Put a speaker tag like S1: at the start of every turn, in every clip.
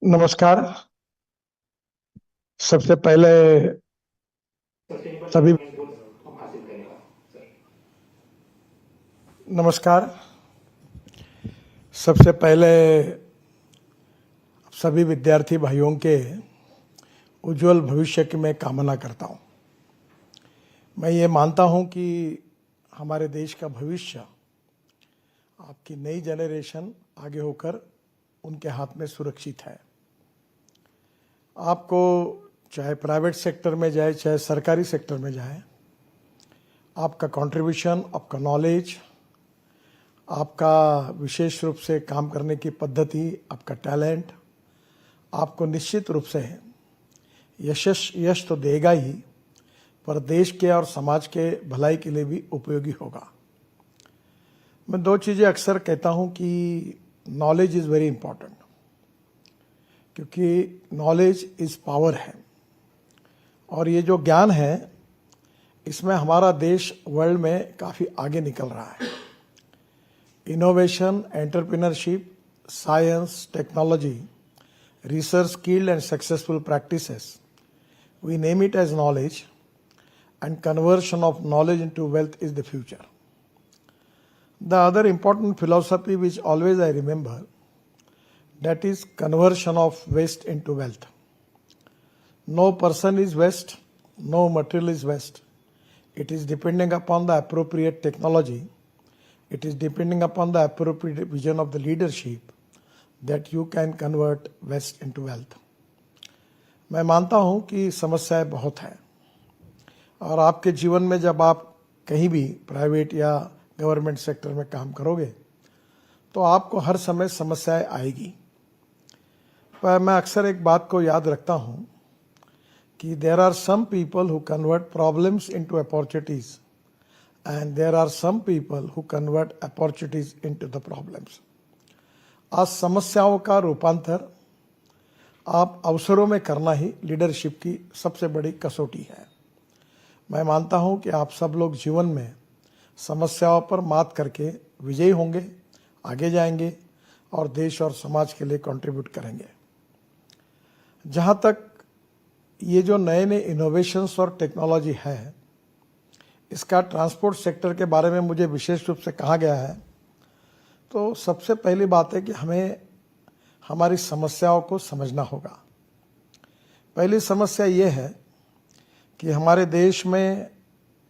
S1: नमस्कार। सबसे पहले सभी नमस्कार। सबसे पहले सभी विद्यार्थी भाइयों के उज्जवल भविष्य की मैं कामना करता हूं। मैं ये मानता हूं कि हमारे देश का भविष्य आपकी नई जनरेशन आगे होकर उनके हाथ में सुरक्षित है। आपको चाहे प्राइवेट सेक्टर में जाए चाहे सरकारी सेक्टर में जाए, आपका कंट्रीब्यूशन, आपका नॉलेज, आपका विशेष रूप से काम करने की पद्धति, आपका टैलेंट आपको निश्चित रूप से यश तो देगा ही, पर देश के और समाज के भलाई के लिए भी उपयोगी होगा। मैं दो चीज़ें अक्सर कहता हूं कि नॉलेज इज़ वेरी इंपॉर्टेंट, क्योंकि नॉलेज इज़ पावर है और ये जो ज्ञान है इसमें हमारा देश वर्ल्ड में काफ़ी आगे निकल रहा है। Innovation, entrepreneurship, science, technology, research, skilled and successful practices. We name it as knowledge, and conversion of knowledge into wealth is the future. The other important philosophy which always I remember, that is conversion of waste into wealth. No person is waste, no material is waste. It is depending upon the appropriate technology. It is depending upon the appropriate vision of the leadership that you can convert waste into wealth. मैं मानता हूं कि समस्याएं बहुत हैं और आपके जीवन में जब आप कहीं भी प्राइवेट या गवर्नमेंट सेक्टर में काम करोगे तो आपको हर समय समस्याएं आएगी। पर मैं अक्सर एक बात को याद रखता हूं कि there are some people who convert problems into opportunities and there are some people who convert opportunities into the problems. आज समस्याओं का रूपांतर आप अवसरों में करना ही लीडरशिप की सबसे बड़ी कसौटी है। मैं मानता हूं कि आप सब लोग जीवन में समस्याओं पर मात करके विजयी होंगे, आगे जाएंगे और देश और समाज के लिए कंट्रीब्यूट करेंगे। जहां तक ये जो नए नए इनोवेशंस और टेक्नोलॉजी है, इसका ट्रांसपोर्ट सेक्टर के बारे में मुझे विशेष रूप से कहा गया है, तो सबसे पहली बात है कि हमें हमारी समस्याओं को समझना होगा। पहली समस्या ये है कि हमारे देश में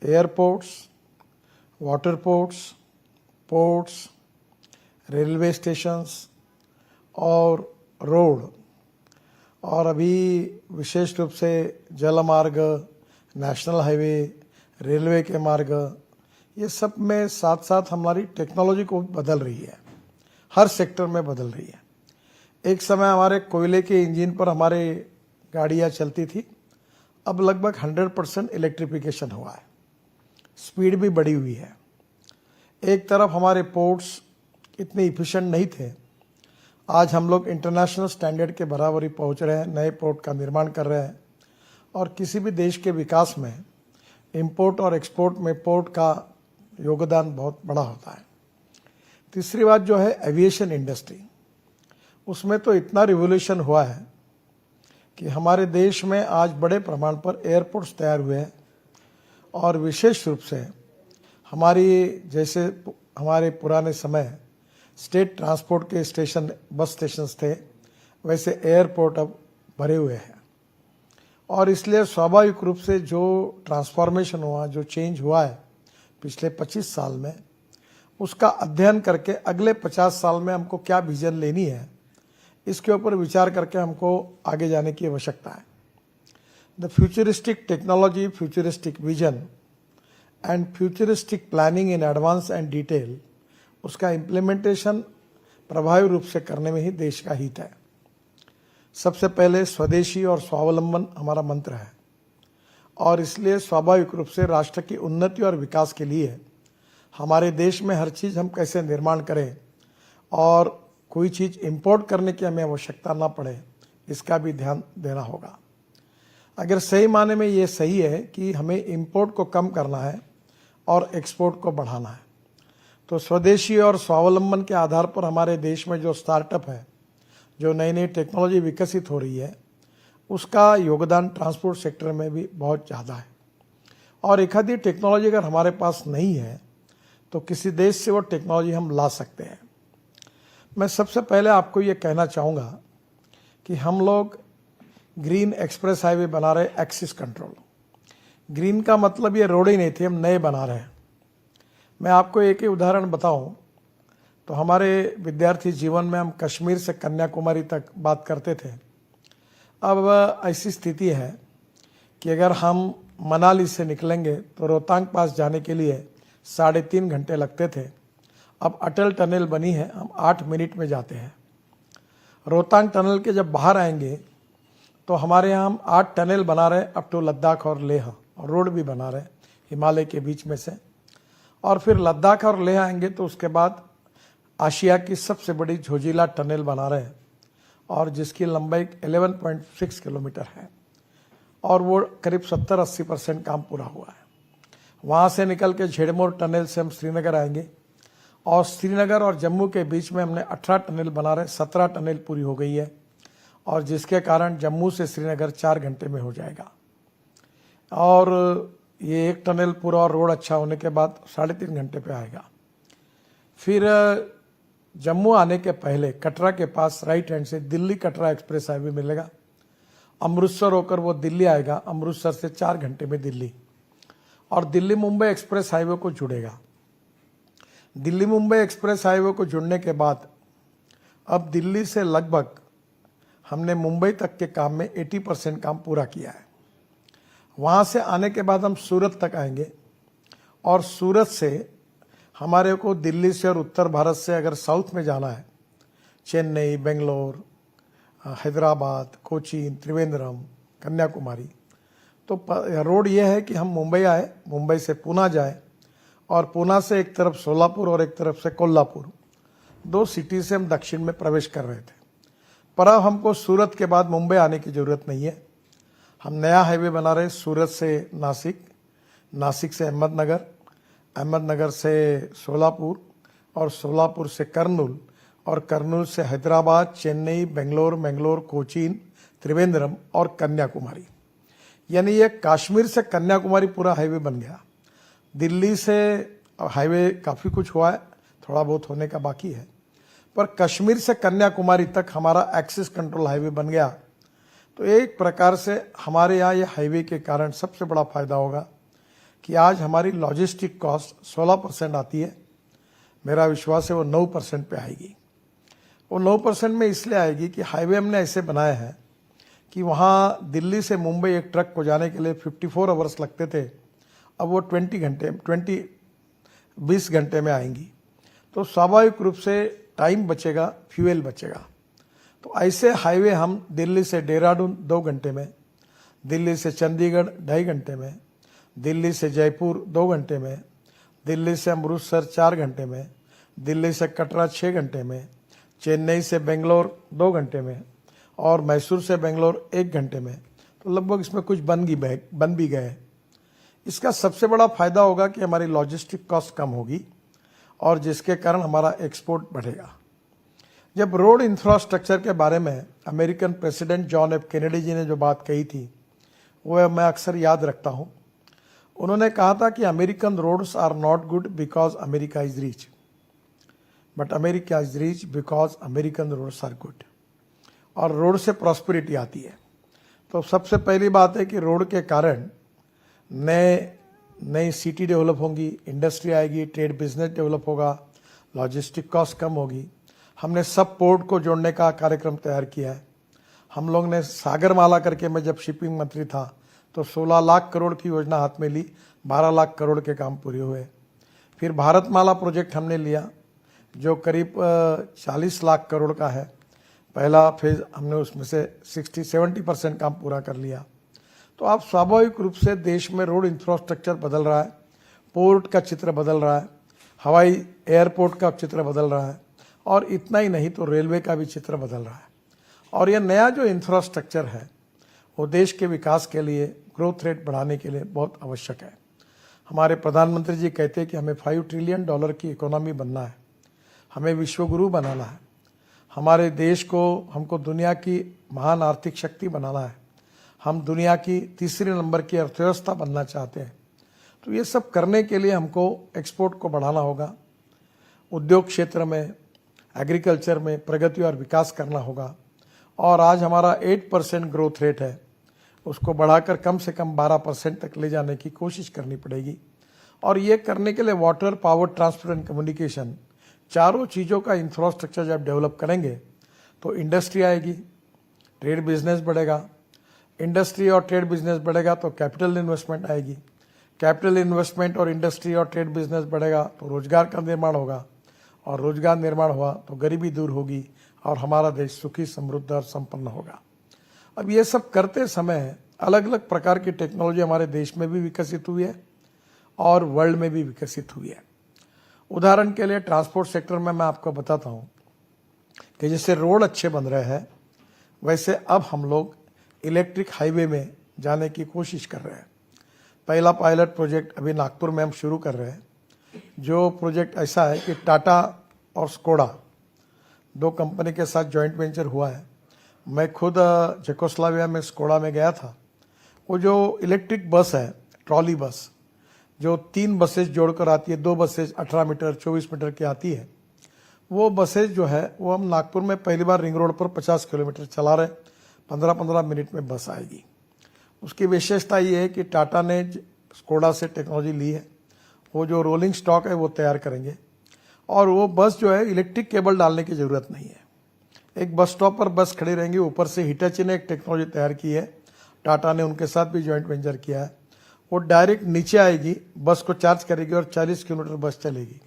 S1: airports, water ports, ports, railway stations और रोड, और अभी विशेष रूप से जलमार्ग, नेशनल हाईवे, रेलवे के मार्ग, ये सब में साथ साथ हमारी टेक्नोलॉजी को बदल रही है, हर सेक्टर में बदल रही है। एक समय हमारे कोयले के इंजन पर हमारे गाड़ियाँ चलती थी, अब लगभग 100% इलेक्ट्रिफिकेशन हुआ है, स्पीड भी बढ़ी हुई है। एक तरफ हमारे पोर्ट्स इतने इफिशिएंट नहीं थे, आज हम लोग इंटरनेशनल स्टैंडर्ड के बराबरी पहुंच रहे हैं, नए पोर्ट का निर्माण कर रहे हैं और किसी भी देश के विकास में इंपोर्ट और एक्सपोर्ट में पोर्ट का योगदान बहुत बड़ा होता है। तीसरी बात जो है एविएशन इंडस्ट्री, उसमें तो इतना रिवोल्यूशन हुआ है कि हमारे देश में आज बड़े प्रमाण पर एयरपोर्ट्स तैयार हुए हैं और विशेष रूप से जैसे हमारे पुराने समय स्टेट ट्रांसपोर्ट के स्टेशन, बस स्टेशंस थे, वैसे एयरपोर्ट अब भरे हुए हैं और इसलिए स्वाभाविक रूप से जो ट्रांसफॉर्मेशन हुआ, जो चेंज हुआ है पिछले 25 साल में, उसका अध्ययन करके अगले 50 साल में हमको क्या विजन लेनी है, इसके ऊपर विचार करके हमको आगे जाने की आवश्यकता है। The futuristic technology, futuristic vision and futuristic planning in advance and detail, उसका इम्प्लीमेंटेशन प्रभावी रूप से करने में ही देश का हित है। सबसे पहले स्वदेशी और स्वावलंबन हमारा मंत्र है और इसलिए स्वाभाविक रूप से राष्ट्र की उन्नति और विकास के लिए हमारे देश में हर चीज़ हम कैसे निर्माण करें और कोई चीज़ इंपोर्ट करने की हमें आवश्यकता ना पड़े, इसका भी ध्यान देना होगा। अगर सही माने में ये सही है कि हमें इंपोर्ट को कम करना है और एक्सपोर्ट को बढ़ाना है, तो स्वदेशी और स्वावलंबन के आधार पर हमारे देश में जो स्टार्टअप है, जो नई नई टेक्नोलॉजी विकसित हो रही है, उसका योगदान ट्रांसपोर्ट सेक्टर में भी बहुत ज़्यादा है। और एक आधी टेक्नोलॉजी अगर हमारे पास नहीं है तो किसी देश से वो टेक्नोलॉजी हम ला सकते हैं। मैं सबसे पहले आपको ये कहना चाहूँगा कि हम लोग ग्रीन एक्सप्रेस हाईवे बना रहे, एक्सिस कंट्रोल। ग्रीन का मतलब ये रोड ही नहीं थी, हम नए बना रहे हैं। मैं आपको एक ही उदाहरण बताऊं तो हमारे विद्यार्थी जीवन में हम कश्मीर से कन्याकुमारी तक बात करते थे। अब ऐसी स्थिति है कि अगर हम मनाली से निकलेंगे तो रोहतांग पास जाने के लिए 3.5 घंटे लगते थे। अब अटल टनल बनी है, हम 8 मिनट में जाते हैं। रोहतांग टनल के जब बाहर आएंगे तो हमारे यहाँ हम 8 टनल बना रहे अप टू लद्दाख और लेह, और रोड भी बना रहे हिमालय के बीच में से। और फिर लद्दाख और लेह आएंगे तो उसके बाद आशिया की सबसे बड़ी झोजिला टनल बना रहे हैं, और जिसकी लंबाई 11.6 किलोमीटर है, और वो करीब 70-80% काम पूरा हुआ है। वहाँ से निकल के झेड़मोर टनल से हम श्रीनगर आएंगे, और श्रीनगर और जम्मू के बीच में हमने 18 टनल बना रहे, 17 टनल पूरी हो गई है, और जिसके कारण जम्मू से श्रीनगर 4 घंटे में हो जाएगा। और ये एक टनल पूरा और रोड अच्छा होने के बाद 3.5 घंटे पे आएगा। फिर जम्मू आने के पहले कटरा के पास राइट हैंड से दिल्ली कटरा एक्सप्रेस हाईवे मिलेगा। अमृतसर होकर वो दिल्ली आएगा, अमृतसर से 4 घंटे में दिल्ली, और दिल्ली मुंबई एक्सप्रेस हाईवे को जुड़ेगा। दिल्ली मुंबई एक्सप्रेस हाईवे को जुड़ने के बाद अब दिल्ली से लगभग हमने मुंबई तक के काम में 80% काम पूरा किया है। वहाँ से आने के बाद हम सूरत तक आएंगे, और सूरत से हमारे को दिल्ली से और उत्तर भारत से अगर साउथ में जाना है, चेन्नई, बेंगलोर, हैदराबाद, कोचीन, त्रिवेंद्रम, कन्याकुमारी, तो रोड ये है कि हम मुंबई आए, मुंबई से पुणे जाए, और पुणे से एक तरफ सोलापुर और एक तरफ से कोल्हापुर, 2 सिटी से हम दक्षिण में प्रवेश कर रहे थे। पर अब हमको सूरत के बाद मुंबई आने की ज़रूरत नहीं है। हम नया हाईवे बना रहे, सूरत से नासिक, नासिक से अहमदनगर, अहमदनगर से सोलापुर, और सोलापुर से कर्नूल, और कर्नूल से हैदराबाद, चेन्नई, बेंगलोर, मैंगलोर, कोचीन, त्रिवेंद्रम और कन्याकुमारी। यानी ये कश्मीर से कन्याकुमारी पूरा हाईवे बन गया। दिल्ली से हाईवे काफ़ी कुछ हुआ है, थोड़ा बहुत होने का बाकी है, पर कश्मीर से कन्याकुमारी तक हमारा एक्सिस कंट्रोल हाईवे बन गया। तो एक प्रकार से हमारे यहाँ ये हाईवे के कारण सबसे बड़ा फायदा होगा कि आज हमारी लॉजिस्टिक कॉस्ट 16% आती है। मेरा विश्वास है वो 9% पे आएगी। वो 9% में इसलिए आएगी कि हाईवे हमने ऐसे बनाया है कि वहाँ दिल्ली से मुंबई एक ट्रक को जाने के लिए 54 आवर्स लगते थे, अब वो 20 घंटे में आएंगी। तो स्वाभाविक रूप से टाइम बचेगा, फ्यूल बचेगा। तो ऐसे हाईवे हम दिल्ली से देहरादून 2 घंटे में, दिल्ली से चंडीगढ़ 2.5 घंटे में, दिल्ली से जयपुर 2 घंटे में, दिल्ली से अमृतसर 4 घंटे में, दिल्ली से कटरा 6 घंटे में, चेन्नई से बेंगलोर 2 घंटे में, और मैसूर से बेंगलोर 1 घंटे में। तो लगभग इसमें कुछ बन भी गए। इसका सबसे बड़ा फायदा होगा कि हमारी लॉजिस्टिक कॉस्ट कम होगी, और जिसके कारण हमारा एक्सपोर्ट बढ़ेगा। जब रोड इंफ्रास्ट्रक्चर के बारे में American president John F Kennedy ji ने जो बात कही थी, वो मैं अक्सर याद रखता हूँ। उन्होंने कहा था कि American roads are not good because America is rich, but America is rich because American roads are good. और रोड से प्रॉस्पेरिटी आती है। तो सबसे पहली बात है कि रोड के कारण नई सिटी डेवलप होंगी, इंडस्ट्री आएगी, ट्रेड बिजनेस डेवलप होगा, लॉजिस्टिक कॉस्ट कम होगी। हमने सब पोर्ट को जोड़ने का कार्यक्रम तैयार किया है। हम लोग ने सागरमाला करके, मैं जब शिपिंग मंत्री था तो 16 लाख करोड़ की योजना हाथ में ली, 12 लाख करोड़ के काम पूरे हुए। फिर भारतमाला प्रोजेक्ट हमने लिया जो करीब 40 लाख करोड़ का है। पहला फेज हमने उसमें से 60-70% काम पूरा कर लिया। तो आप स्वाभाविक रूप से देश में रोड इंफ्रास्ट्रक्चर बदल रहा है, पोर्ट का चित्र बदल रहा है, हवाई एयरपोर्ट का चित्र बदल रहा है, और इतना ही नहीं तो रेलवे का भी चित्र बदल रहा है। और यह नया जो इंफ्रास्ट्रक्चर है वो देश के विकास के लिए, ग्रोथ रेट बढ़ाने के लिए बहुत आवश्यक है। हमारे प्रधानमंत्री जी कहते हैं कि हमें $5 ट्रिलियन की इकोनॉमी बनना है, हमें विश्वगुरु बनाना है, हमारे देश को हमको दुनिया की महान आर्थिक शक्ति बनाना है, हम दुनिया की तीसरे नंबर की अर्थव्यवस्था बनना चाहते हैं। तो ये सब करने के लिए हमको एक्सपोर्ट को बढ़ाना होगा, उद्योग क्षेत्र में, एग्रीकल्चर में प्रगति और विकास करना होगा। और आज हमारा 8% ग्रोथ रेट है, उसको बढ़ाकर कम से कम 12% तक ले जाने की कोशिश करनी पड़ेगी। और ये करने के लिए water, power, transport and communication, चारों चीज़ों का इंफ्रास्ट्रक्चर जब डेवलप करेंगे तो इंडस्ट्री आएगी, ट्रेड बिजनेस बढ़ेगा, इंडस्ट्री और ट्रेड बिजनेस बढ़ेगा तो कैपिटल इन्वेस्टमेंट आएगी, कैपिटल इन्वेस्टमेंट और इंडस्ट्री और ट्रेड बिजनेस बढ़ेगा तो रोजगार का निर्माण होगा, और रोजगार निर्माण हुआ तो गरीबी दूर होगी और हमारा देश सुखी, समृद्ध और संपन्न होगा। अब ये सब करते समय अलग अलग प्रकार की टेक्नोलॉजी हमारे देश में भी विकसित हुई है और वर्ल्ड में भी विकसित हुई है। उदाहरण के लिए ट्रांसपोर्ट सेक्टर में मैं आपको बताता हूँ कि जैसे रोड अच्छे बन रहे हैं, वैसे अब हम लोग इलेक्ट्रिक हाईवे में जाने की कोशिश कर रहे हैं। पहला पायलट प्रोजेक्ट अभी नागपुर में हम शुरू कर रहे हैं, जो प्रोजेक्ट ऐसा है कि टाटा और स्कोडा दो कंपनी के साथ जॉइंट वेंचर हुआ है। मैं खुद चेकोस्लोवाकिया में स्कोडा में गया था। वो जो इलेक्ट्रिक बस है, ट्रॉली बस, जो 3 बसेज जोड़कर आती है, 2 बसेज 18 मीटर 24 मीटर की आती है, वो बसेज जो है वो हम नागपुर में पहली बार रिंग रोड पर 50 किलोमीटर चला रहे, 15-15 मिनट में बस आएगी। उसकी विशेषता ये है कि टाटा ने स्कोडा से टेक्नोलॉजी ली है, वो जो रोलिंग स्टॉक है वो तैयार करेंगे, और वो बस जो है इलेक्ट्रिक केबल डालने की ज़रूरत नहीं है। एक बस स्टॉप पर बस खड़ी रहेंगी, ऊपर से हिटाची ने एक टेक्नोलॉजी तैयार की है, टाटा ने उनके साथ भी जॉइंट वेंचर किया है। वो डायरेक्ट नीचे आएगी, बस को चार्ज करेगी और 40 किलोमीटर बस चलेगी।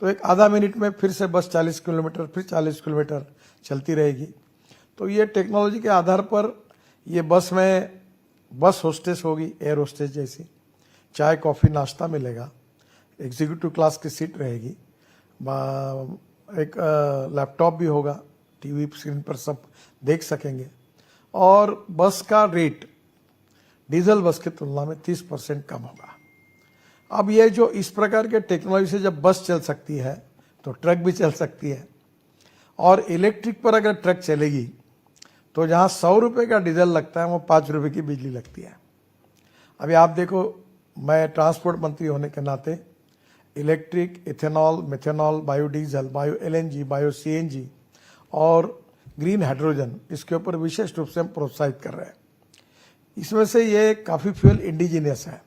S1: तो एक आधा मिनट में फिर से बस 40 किलोमीटर, फिर 40 किलोमीटर चलती रहेगी। तो ये टेक्नोलॉजी के आधार पर ये बस में बस होस्टेस होगी, एयर होस्टेस जैसी, चाय कॉफ़ी नाश्ता मिलेगा, एग्जीक्यूटिव क्लास की सीट रहेगी, एक लैपटॉप भी होगा, टीवी स्क्रीन पर सब देख सकेंगे, और बस का रेट डीजल बस की तुलना में 30% कम होगा। अब ये जो इस प्रकार के टेक्नोलॉजी से जब बस चल सकती है तो ट्रक भी चल सकती है, और इलेक्ट्रिक पर अगर ट्रक चलेगी तो जहाँ 100 रुपये का डीजल लगता है वो 5 रुपये की बिजली लगती है। अभी आप देखो, मैं ट्रांसपोर्ट मंत्री होने के नाते electric, ethanol, methanol, biodiesel, bio LNG, bio CNG और ग्रीन हाइड्रोजन, इसके ऊपर विशेष रूप से हम प्रोत्साहित कर रहे हैं। इसमें से ये काफ़ी फ्यूल इंडिजीनियस है।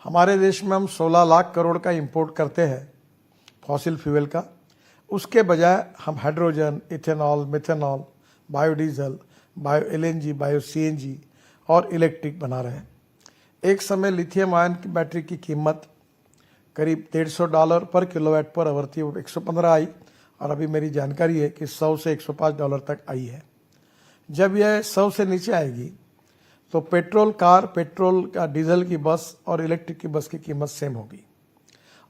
S1: हमारे देश में हम 16 लाख करोड़ का इंपोर्ट करते हैं फॉसिल फ्यूल का, उसके बजाय हम hydrogen, ethanol, methanol, biodiesel, bio LNG, bio CNG और इलेक्ट्रिक बना रहे हैं। एक समय लिथियम आयन की बैटरी की कीमत करीब $150 पर किलोवाट पर आवर थी, वो 115 आई, और अभी मेरी जानकारी है कि 100 से $105 तक आई है। जब यह 100 से नीचे आएगी तो पेट्रोल कार, पेट्रोल का डीजल की बस और इलेक्ट्रिक की बस की कीमत सेम होगी।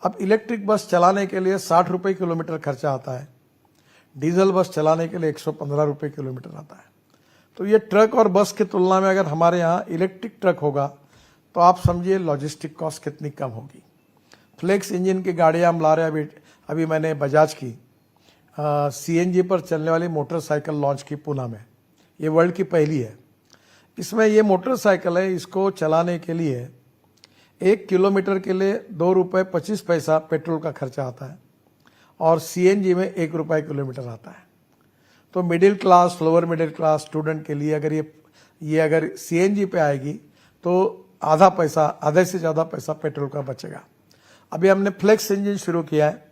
S1: अब इलेक्ट्रिक बस चलाने के लिए 60 रुपये किलोमीटर खर्चा आता है, डीजल बस चलाने के लिए 115 रुपये किलोमीटर आता है। तो ये ट्रक और बस की तुलना में अगर हमारे यहाँ इलेक्ट्रिक ट्रक होगा तो आप समझिए लॉजिस्टिक कॉस्ट कितनी कम होगी। फ्लेक्स इंजन की गाड़ियाँ हम ला रहे हैं। अभी मैंने बजाज की सीएनजी पर चलने वाली मोटरसाइकिल लॉन्च की पूना में, ये वर्ल्ड की पहली है। इसमें ये मोटरसाइकिल है, इसको चलाने के लिए 1 किलोमीटर के लिए ₹2.25 पेट्रोल का खर्चा आता है, और सीएनजी में ₹1 किलोमीटर आता है। तो middle class, lower middle class student के लिए अगर ये अगर सीएनजी पे आएगी तो आधे से ज़्यादा पैसा पेट्रोल का बचेगा। अभी हमने फ्लेक्स इंजन शुरू किया है,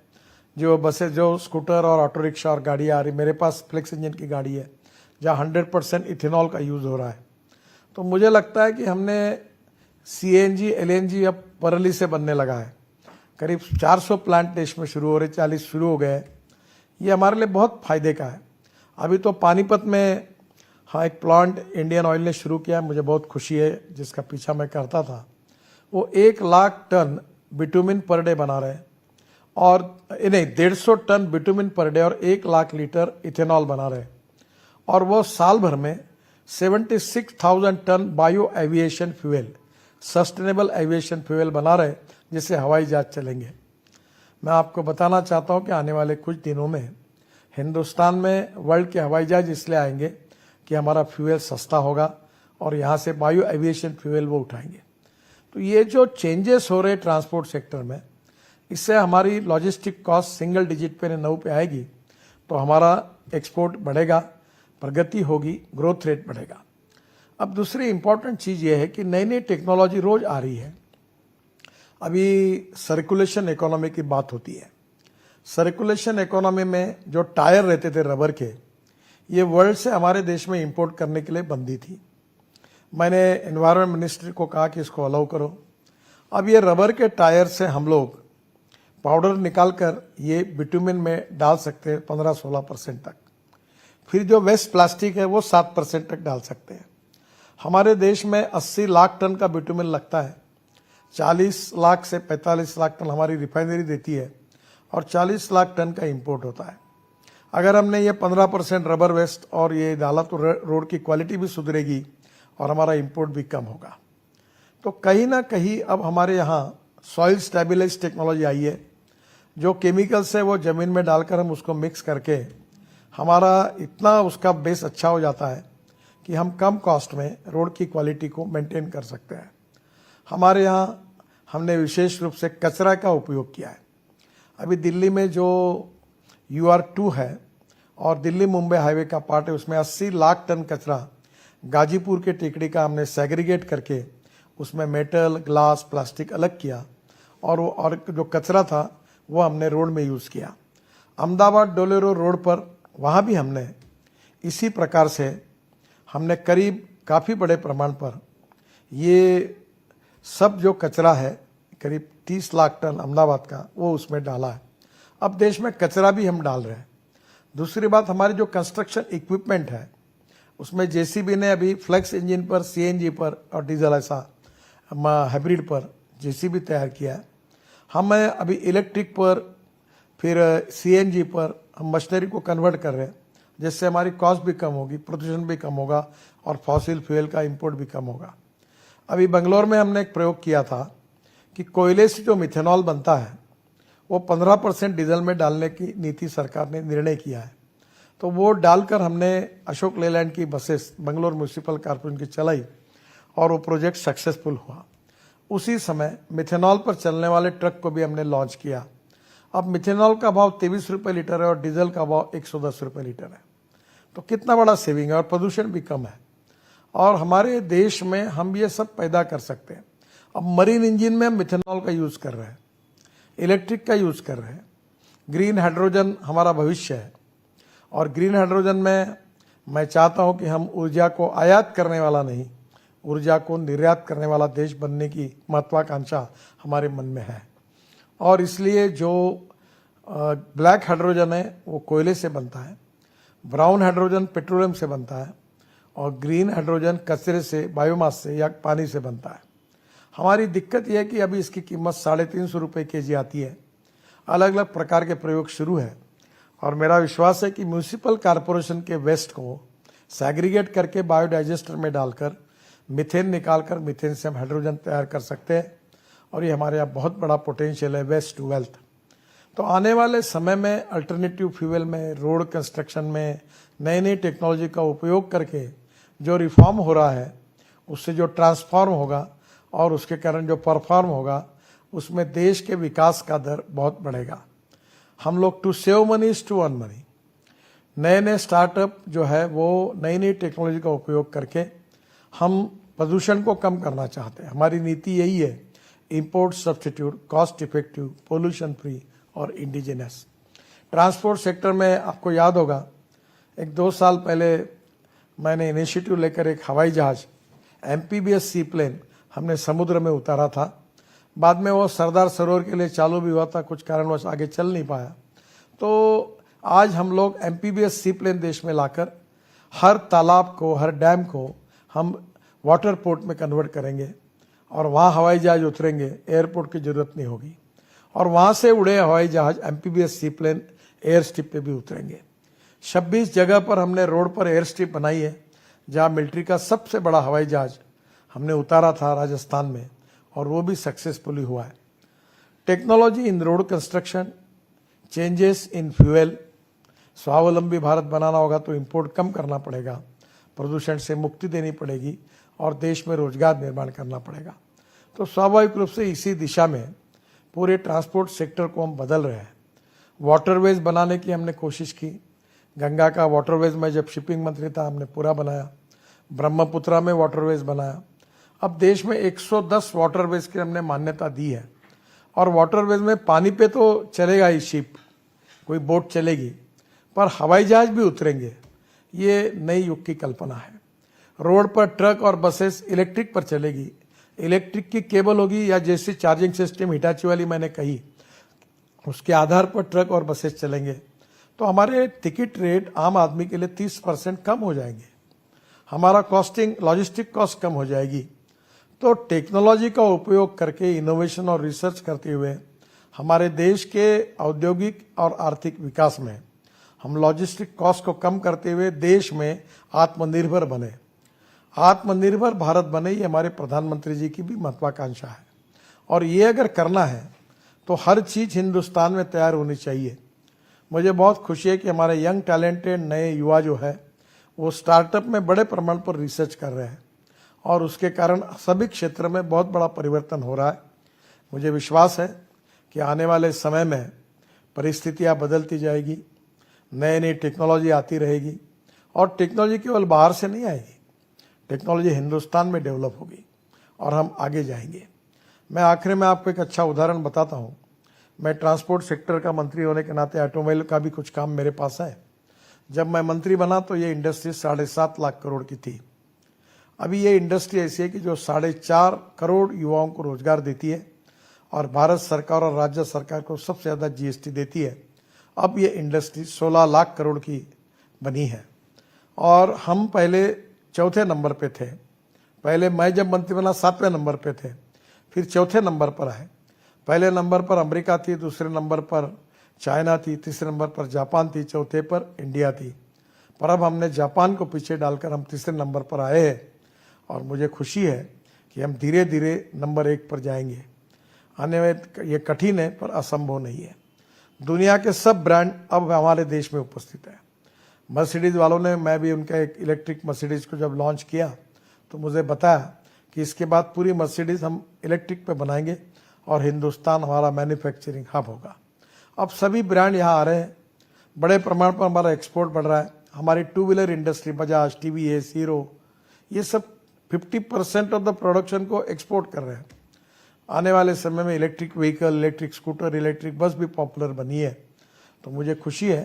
S1: जो बसें, जो स्कूटर और ऑटो रिक्शा और गाड़ियाँ आ रही, मेरे पास फ्लेक्स इंजन की गाड़ी है जहाँ 100% इथेनॉल का यूज़ हो रहा है। तो मुझे लगता है कि हमने सीएनजी, एलएनजी अब परली से बनने लगा है। करीब 400 प्लांट देश में शुरू हो रहे, 40 शुरू हो गए। ये हमारे लिए बहुत फायदे का है। अभी तो पानीपत में एक प्लांट इंडियन ऑयल ने शुरू किया, मुझे बहुत खुशी है, जिसका पीछा मैं करता था। वो 1 lakh ton bitumen per day बना रहे हैं, और नहीं 150 टन बिटुमिन पर डे और 1 लाख लीटर इथेनॉल बना रहे हैं। और वो साल भर में 76,000 ton bio aviation fuel, sustainable aviation fuel बना रहे, जिससे हवाई जहाज चलेंगे। मैं आपको बताना चाहता हूं कि आने वाले कुछ दिनों में हिंदुस्तान में वर्ल्ड के हवाई जहाज इसलिए आएंगे कि हमारा फ्यूल सस्ता होगा और यहाँ से बायो एविएशन फ्यूल वो उठाएंगे। तो ये जो चेंजेस हो रहे ट्रांसपोर्ट सेक्टर में, इससे हमारी लॉजिस्टिक कॉस्ट सिंगल डिजिट पे 9 पे आएगी, तो हमारा एक्सपोर्ट बढ़ेगा, प्रगति होगी, ग्रोथ रेट बढ़ेगा। अब दूसरी इंपॉर्टेंट चीज़ ये है कि नई नई टेक्नोलॉजी रोज आ रही है। अभी सर्कुलेशन इकोनॉमी की बात होती है। सर्कुलेशन इकोनॉमी में जो टायर रहते थे रबर के, ये वर्ल्ड से हमारे देश में इंपोर्ट करने के लिए बंदी थी। मैंने एनवायरनमेंट मिनिस्ट्री को कहा कि इसको अलाउ करो। अब ये रबर के टायर से हम लोग पाउडर निकालकर ये बिटुमिन में डाल सकते हैं 15-16% तक। फिर जो वेस्ट प्लास्टिक है वो 7% तक डाल सकते हैं। हमारे देश में 80 लाख टन का बिटुमिन लगता है। 40 लाख से 45 लाख टन हमारी रिफाइनरी देती है और 40 लाख टन का इंपोर्ट होता है। अगर हमने ये 15% रबर वेस्ट और ये डाला तो रोड की क्वालिटी भी सुधरेगी और हमारा इंपोर्ट भी कम होगा। तो कहीं ना कहीं अब हमारे यहाँ सॉइल स्टेबलाइज टेक्नोलॉजी आई है, जो केमिकल्स है वो ज़मीन में डालकर हम उसको मिक्स करके हमारा इतना उसका बेस अच्छा हो जाता है कि हम कम कॉस्ट में रोड की क्वालिटी को मेंटेन कर सकते हैं। हमारे यहाँ हमने विशेष रूप से कचरा का उपयोग किया है। अभी दिल्ली में जो UR2 है और दिल्ली मुंबई हाईवे का पार्ट है, उसमें 80 लाख टन कचरा गाजीपुर के टेकड़ी का हमने सेग्रीगेट करके उसमें मेटल, ग्लास, प्लास्टिक अलग किया और जो कचरा था वो हमने रोड में यूज़ किया। अहमदाबाद डोलेरो रोड पर वहाँ भी हमने इसी प्रकार से हमने करीब काफ़ी बड़े प्रमाण पर ये सब जो कचरा है, करीब 30 लाख टन अहमदाबाद का, वो उसमें डाला है। अब देश में कचरा भी हम डाल रहे हैं। दूसरी बात, हमारी जो कंस्ट्रक्शन इक्विपमेंट है उसमें JCB ने अभी फ्लेक्स इंजन पर, CNG पर और डीजल ऐसा हाइब्रिड पर JCB तैयार किया है। हम अभी इलेक्ट्रिक पर, फिर CNG पर हम मशीनरी को कन्वर्ट कर रहे हैं, जिससे हमारी कॉस्ट भी कम होगी, प्रदूषण भी कम होगा और फॉसिल फ्यूल का इंपोर्ट भी कम होगा। अभी बंगलौर में हमने एक प्रयोग किया था कि कोयले से जो मिथेनॉल बनता है वो 15% डीजल में डालने की नीति सरकार ने निर्णय किया है। तो वो डालकर हमने अशोक लेलैंड की बसेस बंगलौर म्यूनिसिपल कॉर्पोरेशन की चलाई और वो प्रोजेक्ट सक्सेसफुल हुआ। उसी समय मिथेनॉल पर चलने वाले ट्रक को भी हमने लॉन्च किया। अब मिथेनॉल का भाव 23 रुपये लीटर है और डीजल का भाव 110 रुपये लीटर है। तो कितना बड़ा सेविंग है और प्रदूषण भी कम है। और हमारे देश में हम ये सब पैदा कर सकते हैं। अब मरीन इंजन में हम मिथेनॉल का यूज़ कर रहे हैं, इलेक्ट्रिक का यूज़ कर रहे हैं। ग्रीन हाइड्रोजन हमारा भविष्य है और ग्रीन हाइड्रोजन में मैं चाहता हूं कि हम ऊर्जा को आयात करने वाला नहीं, ऊर्जा को निर्यात करने वाला देश बनने की महत्वाकांक्षा हमारे मन में है। और इसलिए जो ब्लैक हाइड्रोजन है वो कोयले से बनता है, ब्राउन हाइड्रोजन पेट्रोलियम से बनता है और ग्रीन हाइड्रोजन कचरे से, बायोमास से या पानी से बनता है। हमारी दिक्कत यह है कि अभी इसकी कीमत 350 रुपये kg आती है। अलग अलग प्रकार के प्रयोग शुरू है और मेरा विश्वास है कि म्यूनिसिपल कॉरपोरेशन के वेस्ट को सैग्रीगेट करके बायोडाइजेस्टर में डालकर मीथेन निकालकर मीथेन से हम हाइड्रोजन तैयार कर सकते हैं और ये हमारे यहाँ बहुत बड़ा पोटेंशियल है, वेस्ट टू वेल्थ। तो आने वाले समय में अल्टरनेटिव फ्यूल में, रोड कंस्ट्रक्शन में नई नई टेक्नोलॉजी का उपयोग करके जो रिफॉर्म हो रहा है उससे जो ट्रांसफॉर्म होगा और उसके कारण जो परफॉर्म होगा उसमें देश के विकास का दर बहुत बढ़ेगा। हम लोग to save money is to earn money, नए नए स्टार्टअप जो है वो नई नई टेक्नोलॉजी का उपयोग करके हम प्रदूषण को कम करना चाहते हैं। हमारी नीति यही है, import substitute, cost effective, pollution free और इंडिजिनस। ट्रांसपोर्ट सेक्टर में आपको याद होगा 1-2 साल पहले मैंने इनिशिएटिव लेकर एक हवाई जहाज MPBS सी प्लेन हमने समुद्र में उतारा था। बाद में वो सरदार सरोवर के लिए चालू भी हुआ था, कुछ कारणवश आगे चल नहीं पाया। तो आज हम लोग MPBS सी प्लेन देश में लाकर हर तालाब को, हर डैम को हम वाटर पोर्ट में कन्वर्ट करेंगे और वहाँ हवाई जहाज उतरेंगे, एयरपोर्ट की जरूरत नहीं होगी। और वहाँ से उड़े हवाई जहाज MPBS सी प्लेन एयर स्ट्रिप पे भी उतरेंगे। 26 जगह पर हमने रोड पर एयर स्ट्रिप बनाई है, जहाँ मिलिट्री का सबसे बड़ा हवाई जहाज हमने उतारा था राजस्थान में और वो भी सक्सेसफुली हुआ है। Technology in road construction, changes in fuel, स्वावलंबी भारत बनाना होगा तो इंपोर्ट कम करना पड़ेगा, प्रदूषण से मुक्ति देनी पड़ेगी और देश में रोजगार निर्माण करना पड़ेगा। तो स्वाभाविक रूप से इसी दिशा में पूरे ट्रांसपोर्ट सेक्टर को हम बदल रहे हैं। वाटरवेज बनाने की हमने कोशिश की। गंगा का वाटरवेज में जब शिपिंग मंत्री था हमने पूरा बनाया, ब्रह्मपुत्रा में वाटरवेज बनाया। अब देश में 110 वाटरवेज की हमने मान्यता दी है और वाटरवेज में पानी पे तो चलेगा ही शिप, कोई बोट चलेगी, पर हवाई जहाज भी उतरेंगे। ये नई युग की कल्पना है। रोड पर ट्रक और बसेस इलेक्ट्रिक पर चलेगी, इलेक्ट्रिक की केबल होगी या जैसी चार्जिंग सिस्टम हिटाची वाली मैंने कही, उसके आधार पर ट्रक और बसेस चलेंगे। तो हमारे टिकट रेट आम आदमी के लिए 30% कम हो जाएंगे, हमारा कॉस्टिंग लॉजिस्टिक कॉस्ट कम हो जाएगी। तो टेक्नोलॉजी का उपयोग करके इनोवेशन और रिसर्च करते हुए हमारे देश के औद्योगिक और आर्थिक विकास में हम लॉजिस्टिक कॉस्ट को कम करते हुए देश में आत्मनिर्भर बने, आत्मनिर्भर भारत बने, ये हमारे प्रधानमंत्री जी की भी महत्वाकांक्षा है। और ये अगर करना है तो हर चीज हिंदुस्तान में तैयार होनी चाहिए। मुझे बहुत खुशी है कि हमारे यंग टैलेंटेड नए युवा जो है वो स्टार्टअप में बड़े प्रमाण पर रिसर्च कर रहे हैं और उसके कारण सभी क्षेत्र में बहुत बड़ा परिवर्तन हो रहा है। मुझे विश्वास है कि आने वाले समय में परिस्थितियां बदलती जाएगी, नई नई टेक्नोलॉजी आती रहेगी और टेक्नोलॉजी केवल बाहर से नहीं आएगी, टेक्नोलॉजी हिंदुस्तान में डेवलप होगी और हम आगे जाएंगे। मैं आखिर में आपको एक अच्छा उदाहरण बताता हूँ। मैं ट्रांसपोर्ट सेक्टर का मंत्री होने के नाते ऑटोमोबाइल का भी कुछ काम मेरे पास है। जब मैं मंत्री बना तो ये इंडस्ट्री 7.5 लाख करोड़ की थी। अभी ये इंडस्ट्री ऐसी है कि जो 4.5 करोड़ युवाओं को रोजगार देती है और भारत सरकार और राज्य सरकार को सबसे ज़्यादा जीएसटी देती है। अब ये इंडस्ट्री 16 लाख करोड़ की बनी है और हम पहले चौथे नंबर पे थे। पहले मैं जब मंत्री बना 7वें नंबर पे थे, फिर चौथे नंबर पर आए। पहले नंबर पर अमेरिका थी, दूसरे नंबर पर चाइना थी, तीसरे नंबर पर जापान थी, चौथे पर इंडिया थी। पर अब हमने जापान को पीछे डालकर हम तीसरे नंबर पर आए हैं और मुझे खुशी है कि हम धीरे धीरे नंबर 1 पर जाएंगे। आने में ये कठिन है पर असंभव नहीं है। दुनिया के सब ब्रांड अब हमारे देश में उपस्थित है। मर्सिडीज वालों ने, मैं भी उनका एक इलेक्ट्रिक मर्सिडीज को जब लॉन्च किया तो मुझे बताया कि इसके बाद पूरी मर्सिडीज हम इलेक्ट्रिक पे बनाएंगे और हिंदुस्तान हमारा मैन्युफैक्चरिंग हब होगा। अब सभी ब्रांड यहाँ आ रहे हैं, बड़े प्रमाण पर हमारा एक्सपोर्ट बढ़ रहा है। हमारी 2 wheeler industry Bajaj, TVS, hero, ये सब 50% ऑफ द प्रोडक्शन को एक्सपोर्ट कर रहे हैं। आने वाले समय में electric vehicle, electric scooter, electric bus भी पॉपुलर बनी है। तो मुझे खुशी है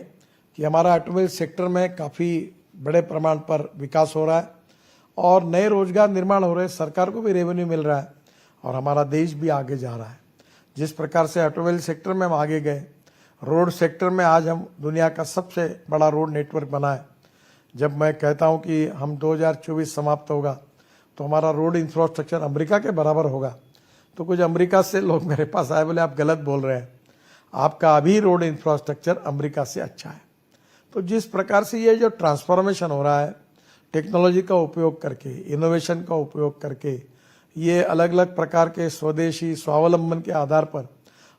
S1: कि हमारा ऑटोमोबाइल सेक्टर में काफ़ी बड़े प्रमाण पर विकास हो रहा है और नए रोजगार निर्माण हो रहे हैं, सरकार को भी रेवेन्यू मिल रहा है और हमारा देश भी आगे जा रहा है। जिस प्रकार से ऑटोमोबाइल सेक्टर में हम आगे गए, रोड सेक्टर में आज हम दुनिया का सबसे बड़ा रोड नेटवर्क बना है। जब मैं कहता हूं कि हम 2024 समाप्त होगा तो हमारा रोड इंफ्रास्ट्रक्चर अमेरिका के बराबर होगा, तो कुछ अमेरिका से लोग मेरे पास आए, बोले आप गलत बोल रहे हैं, आपका अभी रोड इंफ्रास्ट्रक्चर अमेरिका से अच्छा है। तो जिस प्रकार से ये जो ट्रांसफॉर्मेशन हो रहा है, टेक्नोलॉजी का उपयोग करके, इनोवेशन का उपयोग करके, ये अलग अलग प्रकार के स्वदेशी स्वावलंबन के आधार पर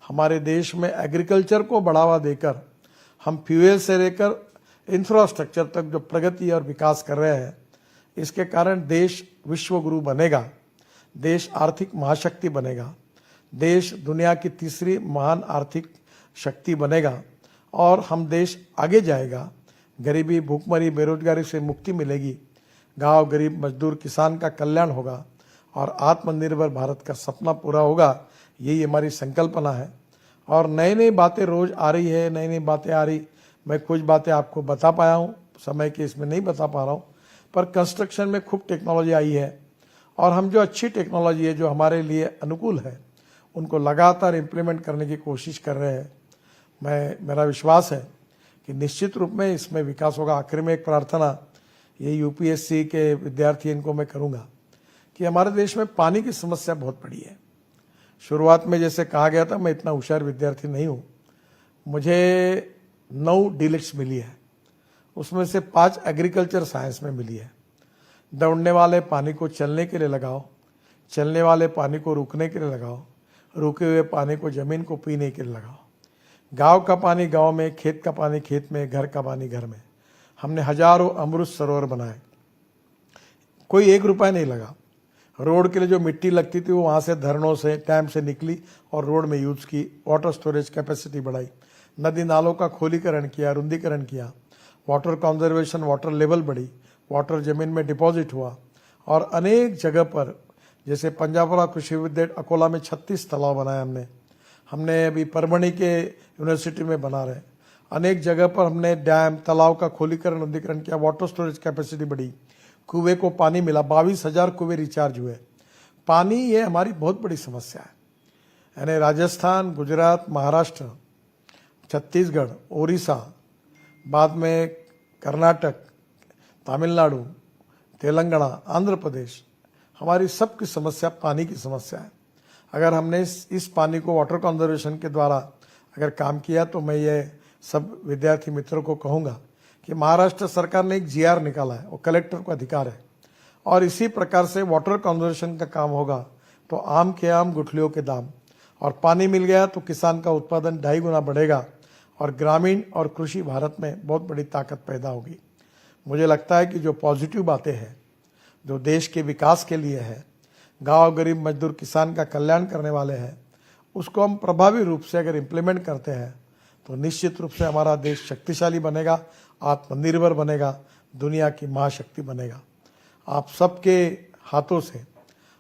S1: हमारे देश में एग्रीकल्चर को बढ़ावा देकर हम फ्यूल से लेकर इंफ्रास्ट्रक्चर तक जो प्रगति और विकास कर रहे हैं, इसके कारण देश विश्व गुरु बनेगा, देश आर्थिक महाशक्ति बनेगा, देश दुनिया की तीसरी महान आर्थिक शक्ति बनेगा और हम देश आगे जाएगा। गरीबी, भूखमरी, बेरोजगारी से मुक्ति मिलेगी, गांव, गरीब, मजदूर, किसान का कल्याण होगा और आत्मनिर्भर भारत का सपना पूरा होगा। यही हमारी संकल्पना है और नई नई बातें रोज आ रही है, नई नई बातें आ रही। मैं कुछ बातें आपको बता पाया हूँ, समय के इसमें नहीं बता पा रहा हूँ, पर कंस्ट्रक्शन में खूब टेक्नोलॉजी आई है और हम जो अच्छी टेक्नोलॉजी है, जो हमारे लिए अनुकूल है, उनको लगातार इम्प्लीमेंट करने की कोशिश कर रहे हैं। मेरा विश्वास है कि निश्चित रूप में इसमें विकास होगा। आखिर में एक प्रार्थना ये यूपीएससी के विद्यार्थी, इनको मैं करूँगा कि हमारे देश में पानी की समस्या बहुत बड़ी है। शुरुआत में जैसे कहा गया था, मैं इतना होशियार विद्यार्थी नहीं हूँ। मुझे 9 डीलिट्स मिली है, उसमें से 5 एग्रीकल्चर साइंस में मिली है। दौड़ने वाले पानी को चलने के लिए लगाओ, चलने वाले पानी को रुकने के लिए लगाओ, रुके हुए पानी को जमीन को पीने के लिए लगाओ। गांव का पानी गांव में, खेत का पानी खेत में, घर का पानी घर में। हमने हजारों अमृत सरोवर बनाए, कोई 1 रुपया नहीं लगा। रोड के लिए जो मिट्टी लगती थी वो वहाँ से धरणों से, डैम से निकली और रोड में यूज की। वाटर स्टोरेज कैपेसिटी बढ़ाई, नदी नालों का खोलीकरण किया, रुंदीकरण किया, वाटर कंजर्वेशन, वाटर लेवल बढ़ी, वाटर जमीन में डिपॉजिट हुआ। और अनेक जगह पर, जैसे पंजाबरा कृषि विद्यालय अकोला में 36 तालाब बनाए हमने अभी परभणी के यूनिवर्सिटी में बना रहे। अनेक जगह पर हमने डैम, तालाब का खोलीकरण, रुंदीकरण किया, वाटर स्टोरेज कैपेसिटी बढ़ी, कुएं को पानी मिला, 22,000 कुएं रिचार्ज हुए। पानी ये हमारी बहुत बड़ी समस्या है। यानी राजस्थान, गुजरात, महाराष्ट्र, छत्तीसगढ़, उड़ीसा, बाद में कर्नाटक, तमिलनाडु, तेलंगाना, आंध्र प्रदेश, हमारी सबकी समस्या पानी की समस्या है। अगर हमने इस पानी को वाटर कंजर्वेशन के द्वारा अगर काम किया तो मैं ये सब विद्यार्थी मित्रों को कहूँगा कि महाराष्ट्र सरकार ने एक जीआर निकाला है, वो कलेक्टर को अधिकार है, और इसी प्रकार से वाटर कंजर्वेशन का काम होगा तो आम के आम, गुठलियों के दाम। और पानी मिल गया तो किसान का उत्पादन 2.5 गुना बढ़ेगा और ग्रामीण और कृषि भारत में बहुत बड़ी ताकत पैदा होगी। मुझे लगता है कि जो पॉजिटिव बातें हैं, जो देश के विकास के लिए है, गांव, गरीब, मजदूर, किसान का कल्याण करने वाले हैं, उसको हम प्रभावी रूप से अगर इम्प्लीमेंट करते हैं तो निश्चित रूप से हमारा देश शक्तिशाली बनेगा, आत्मनिर्भर बनेगा, दुनिया की महाशक्ति बनेगा। आप सबके हाथों से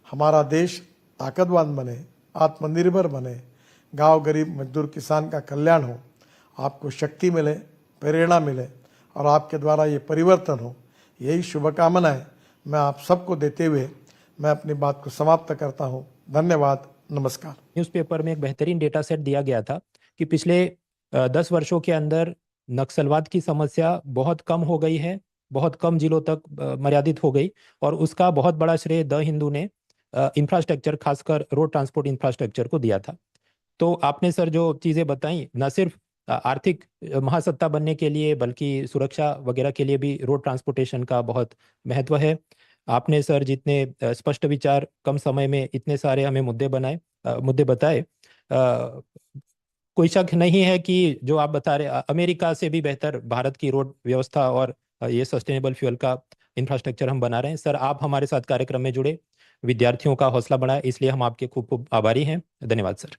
S1: हमारा देश ताकतवान बने, आत्मनिर्भर बने, गांव, गरीब, मजदूर, किसान का कल्याण हो, आपको शक्ति मिले, प्रेरणा मिले और आपके द्वारा ये परिवर्तन हो, यही शुभकामनाएं मैं आप सबको देते हुए मैं अपनी बात को समाप्त करता हूं। धन्यवाद, नमस्कार।
S2: न्यूज़पेपर में एक बेहतरीन डेटा सेट दिया गया था कि पिछले 10 वर्षों के अंदर नक्सलवाद की समस्या बहुत कम हो गई है, बहुत कम जिलों तक मर्यादित हो गई, और उसका बहुत बड़ा श्रेय द हिंदू ने इंफ्रास्ट्रक्चर, खासकर रोड ट्रांसपोर्ट इंफ्रास्ट्रक्चर को दिया था। तो आपने सर जो चीज़ें बताई, न सिर्फ आर्थिक महासत्ता बनने के लिए बल्कि सुरक्षा वगैरह के लिए भी रोड ट्रांसपोर्टेशन का बहुत महत्व है। आपने सर जितने स्पष्ट विचार कम समय में इतने सारे हमें मुद्दे बताए, कोई शक नहीं है कि जो आप बता रहे, अमेरिका से भी बेहतर भारत की रोड व्यवस्था और ये सस्टेनेबल फ्यूल का इंफ्रास्ट्रक्चर हम बना रहे हैं। सर, आप हमारे साथ कार्यक्रम में जुड़े, विद्यार्थियों का हौसला बढ़ाए, इसलिए हम आपके खूब खूब आभारी हैं। धन्यवाद सर।